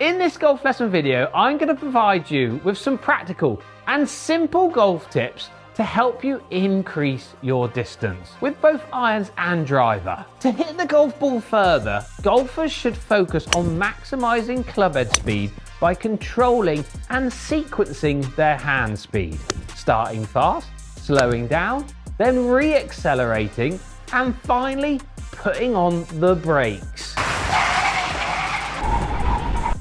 In this golf lesson video, I'm going to provide you with some practical and simple golf tips to help you increase your distance with both irons and driver. To hit the golf ball further, golfers should focus on maximizing club head speed by controlling and sequencing their hand speed, starting fast, slowing down, then reaccelerating, and finally putting on the brakes.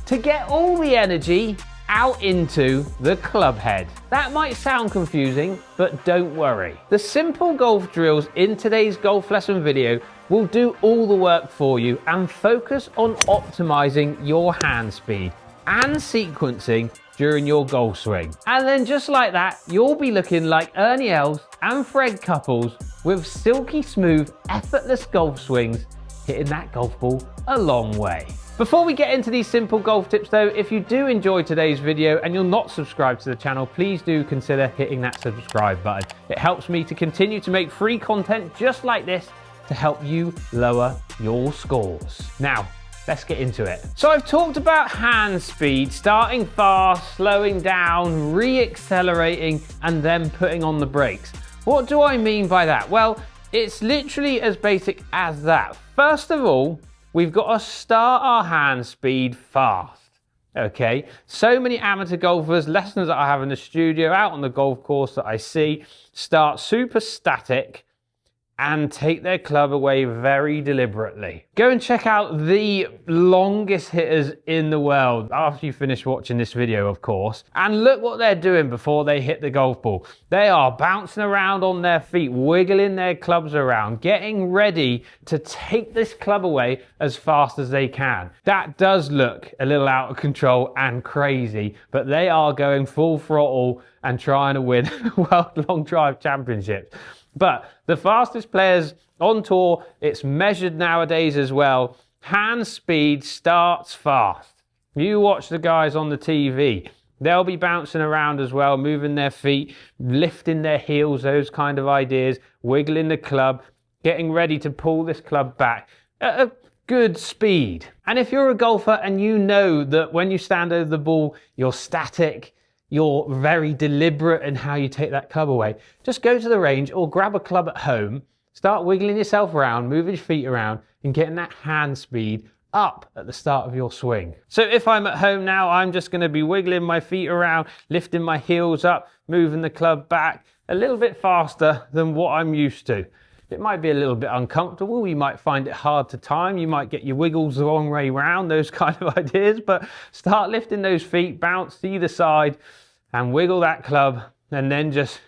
To get all the energy out into the club head. That might sound confusing, but don't worry. The simple golf drills in today's golf lesson video will do all the work for you and focus on optimizing your hand speed and sequencing during your golf swing. And then just like that, you'll be looking like Ernie Els and Fred Couples with silky smooth, effortless golf swings, hitting that golf ball a long way. Before we get into these simple golf tips though, if you do enjoy today's video and you're not subscribed to the channel, please do consider hitting that subscribe button. It helps me to continue to make free content just like this to help you lower your scores. Now, let's get into it. So I've talked about hand speed, starting fast, slowing down, re-accelerating, and then putting on the brakes. What do I mean by that? Well, it's literally as basic as that. First of all, we've got to start our hand speed fast, okay? So many amateur golfers, lessons that I have in the studio, out on the golf course that I see, start super static and take their club away very deliberately. Go and check out the longest hitters in the world after you finish watching this video, of course, and look what they're doing before they hit the golf ball. They are bouncing around on their feet, wiggling their clubs around, getting ready to take this club away as fast as they can. That does look a little out of control and crazy, but they are going full throttle and trying to win World Long Drive Championships. But the fastest players on tour, it's measured nowadays as well. Hand speed starts fast. You watch the guys on the TV. They'll be bouncing around as well, moving their feet, lifting their heels, those kind of ideas, wiggling the club, getting ready to pull this club back at a good speed. And if you're a golfer and you know that when you stand over the ball, you're static, you're very deliberate in how you take that club away, just go to the range or grab a club at home, start wiggling yourself around, moving your feet around and getting that hand speed up at the start of your swing. So if I'm at home now, I'm just going to be wiggling my feet around, lifting my heels up, moving the club back a little bit faster than what I'm used to. It might be a little bit uncomfortable. You might find it hard to time. You might get your wiggles the wrong way round, those kind of ideas, but start lifting those feet, bounce to either side and wiggle that club, and then just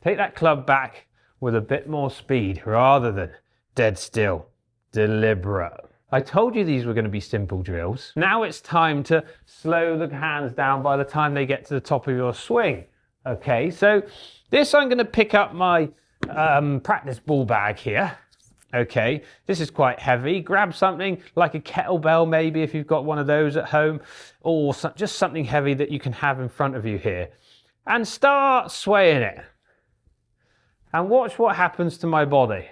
take that club back with a bit more speed rather than dead still, deliberate. I told you these were going to be simple drills. Now it's time to slow the hands down by the time they get to the top of your swing. Okay, so this I'm going to pick up my practice ball bag here. Okay, this is quite heavy. Grab something like a kettlebell maybe if you've got one of those at home, or just something heavy that you can have in front of you here. And start swaying it. And watch what happens to my body.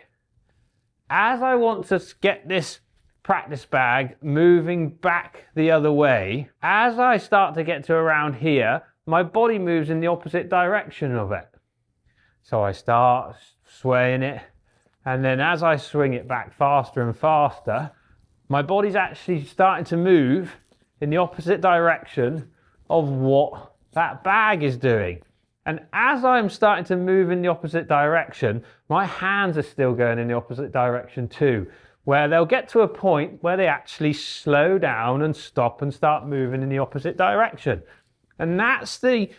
As I want to get this practice bag moving back the other way, as I start to get to around here, my body moves in the opposite direction of it. So I start swaying it. And then as I swing it back faster and faster, my body's actually starting to move in the opposite direction of what that bag is doing. And as I'm starting to move in the opposite direction, my hands are still going in the opposite direction too, where they'll get to a point where they actually slow down and stop and start moving in the opposite direction. And that's the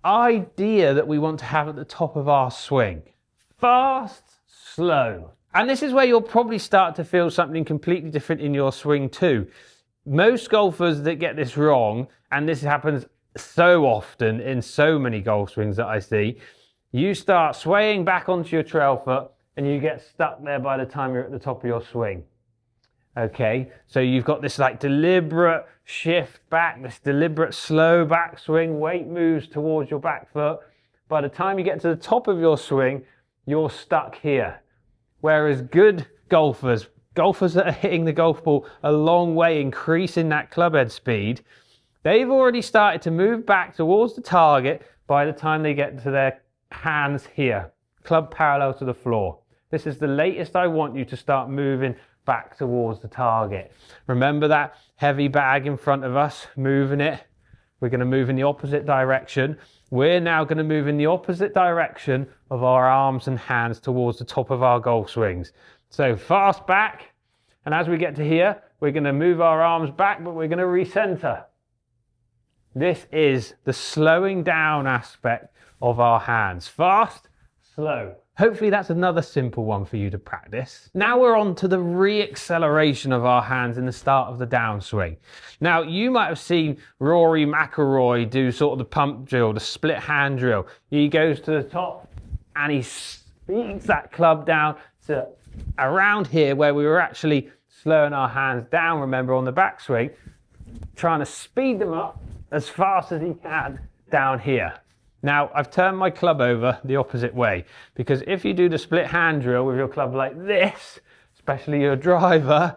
idea that we want to have at the top of our swing. Fast, slow. And this is where you'll probably start to feel something completely different in your swing too. Most golfers that get this wrong, and this happens so often in so many golf swings that I see, you start swaying back onto your trail foot and you get stuck there by the time you're at the top of your swing. Okay, so you've got this like deliberate shift back, this deliberate slow back swing, weight moves towards your back foot. By the time you get to the top of your swing, you're stuck here. Whereas good golfers that are hitting the golf ball a long way, increasing that club head speed, they've already started to move back towards the target by the time they get to their hands here, club parallel to the floor. This is the latest I want you to start moving back towards the target. Remember that heavy bag in front of us, moving it. We're going to move in the opposite direction. We're now going to move in the opposite direction of our arms and hands towards the top of our golf swings. So fast back, and as we get to here, we're going to move our arms back, but we're going to recenter. This is the slowing down aspect of our hands. Fast, slow. Hopefully that's another simple one for you to practice. Now we're on to the reacceleration of our hands in the start of the downswing. Now you might have seen Rory McIlroy do sort of the pump drill, the split hand drill. He goes to the top and he speeds that club down to around here where we were actually slowing our hands down, remember, on the backswing, trying to speed them up as fast as he can down here. Now, I've turned my club over the opposite way, because if you do the split hand drill with your club like this, especially your driver,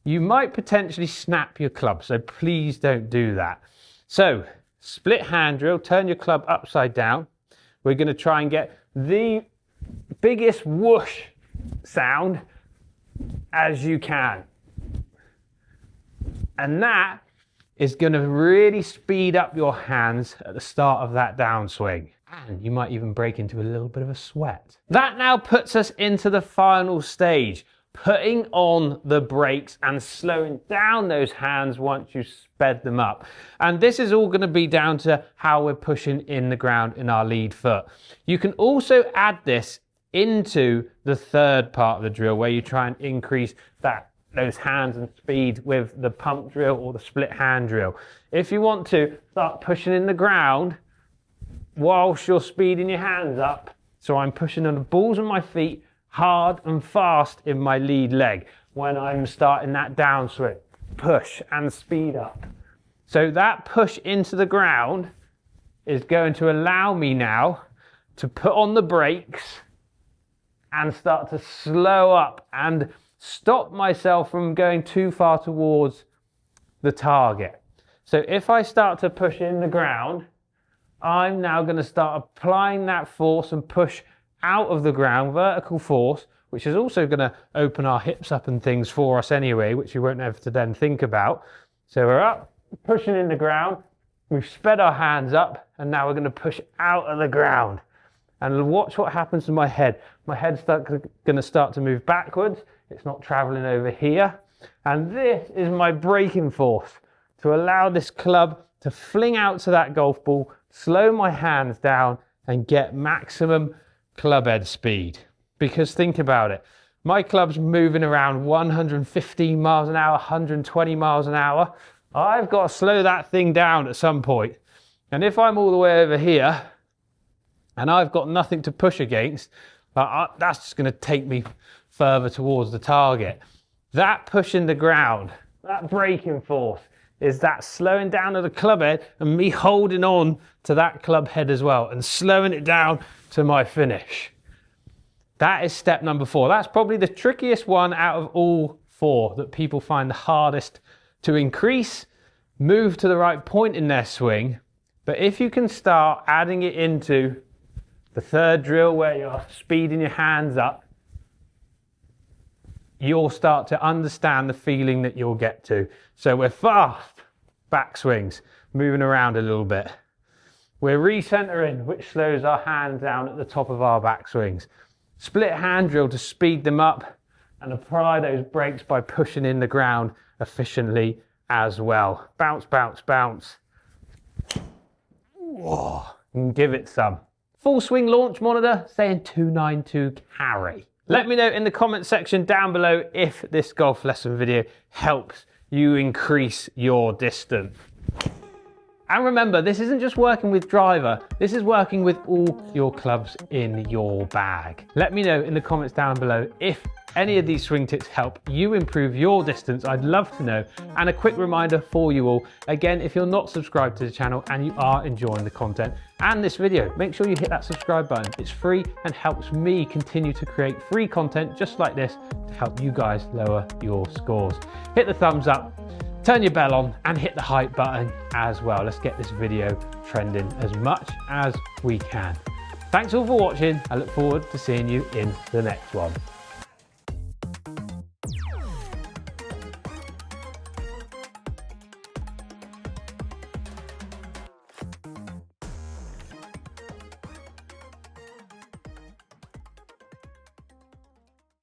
you might potentially snap your club, so please don't do that. So, split hand drill, turn your club upside down. We're going to try and get the biggest whoosh sound as you can. And that is going to really speed up your hands at the start of that downswing. And you might even break into a little bit of a sweat. That now puts us into the final stage, putting on the brakes and slowing down those hands once you sped them up. And this is all going to be down to how we're pushing in the ground in our lead foot. You can also add this into the third part of the drill, where you try and increase those hands and speed with the pump drill or the split hand drill. If you want to start pushing in the ground whilst you're speeding your hands up, so I'm pushing on the balls of my feet hard and fast in my lead leg when I'm starting that downswing, push and speed up. So that push into the ground is going to allow me now to put on the brakes and start to slow up and stop myself from going too far towards the target. So if I start to push in the ground, I'm now going to start applying that force and push out of the ground, vertical force, which is also going to open our hips up and things for us anyway, which you won't have to then think about. So we're up, pushing in the ground, we've sped our hands up, and now we're going to push out of the ground. And watch what happens to my head. My head's going to start to move backwards. It's not traveling over here. And this is my braking force to allow this club to fling out to that golf ball, slow my hands down and get maximum club head speed. Because think about it, my club's moving around 115 miles an hour, 120 miles an hour. I've got to slow that thing down at some point. And if I'm all the way over here and I've got nothing to push against, that's just going to take me further towards the target. That push in the ground, that braking force, is that slowing down of the club head and me holding on to that club head as well and slowing it down to my finish. That is step number 4. That's probably the trickiest one out of all 4 that people find the hardest to increase, move to the right point in their swing. But if you can start adding it into the third drill where you're speeding your hands up, you'll start to understand the feeling that you'll get to. So we're fast backswings, moving around a little bit. We're recentering, which slows our hands down at the top of our backswings. Split hand drill to speed them up and apply those brakes by pushing in the ground efficiently as well. Bounce, bounce, bounce. Whoa, and give it some. Full swing launch monitor saying 292 carry. Let me know in the comment section down below if this golf lesson video helps you increase your distance. And remember, this isn't just working with driver, this is working with all your clubs in your bag. Let me know in the comments down below if any of these swing tips help you improve your distance. I'd love to know. And a quick reminder for you all, again, if you're not subscribed to the channel and you are enjoying the content and this video, make sure you hit that subscribe button. It's free and helps me continue to create free content just like this to help you guys lower your scores. Hit the thumbs up. turn your bell on and hit the hype button as well. Let's get this video trending as much as we can. Thanks all for watching. I look forward to seeing you in the next one.